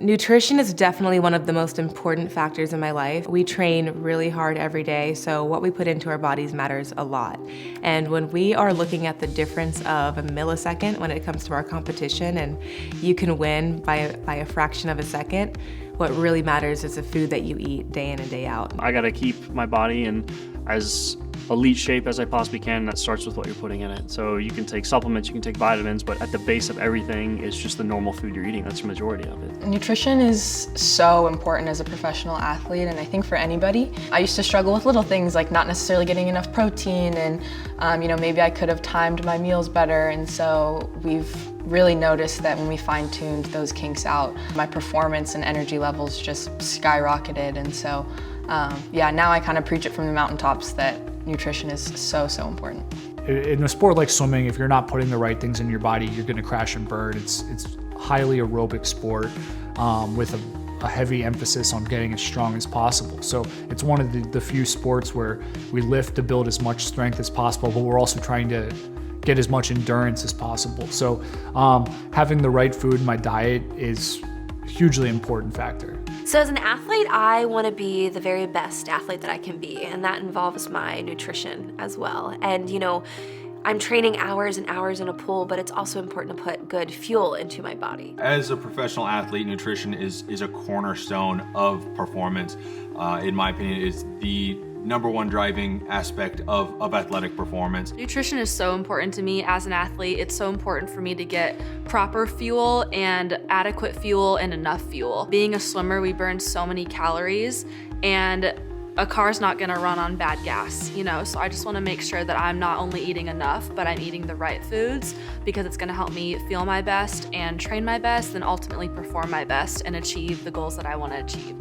Nutrition is definitely one of the most important factors in my life. We train really hard every day, so what we put into our bodies matters a lot. And when we are looking at the difference of a millisecond when it comes to our competition, and you can win by a fraction of a second, what really matters is the food that you eat day in and day out. I gotta keep my body in as elite shape as I possibly can. That starts with what you're putting in it. So you can take supplements, you can take vitamins, but at the base of everything is just the normal food you're eating. That's the majority of it. Nutrition is so important as a professional athlete, and I think for anybody. I used to struggle with little things like not necessarily getting enough protein, and maybe I could have timed my meals better, and so we've really noticed that when we fine-tuned those kinks out, my performance and energy levels just skyrocketed. And so now I kind of preach it from the mountaintops that nutrition is so, so important. In a sport like swimming, if you're not putting the right things in your body, you're going to crash and burn. It's highly aerobic sport with a heavy emphasis on getting as strong as possible. So it's one of the few sports where we lift to build as much strength as possible, but we're also trying to get as much endurance as possible. So having the right food in my diet is a hugely important factor. So as an athlete, I want to be the very best athlete that I can be, and that involves my nutrition as well. And I'm training hours and hours in a pool, but it's also important to put good fuel into my body. As a professional athlete, nutrition is a cornerstone of performance. In my opinion, it's the number one driving aspect of athletic performance. Nutrition is so important to me as an athlete. It's so important for me to get proper fuel and adequate fuel and enough fuel. Being a swimmer, we burn so many calories, and a car's not gonna run on bad gas, so I just wanna make sure that I'm not only eating enough, but I'm eating the right foods, because it's gonna help me feel my best and train my best and ultimately perform my best and achieve the goals that I wanna achieve.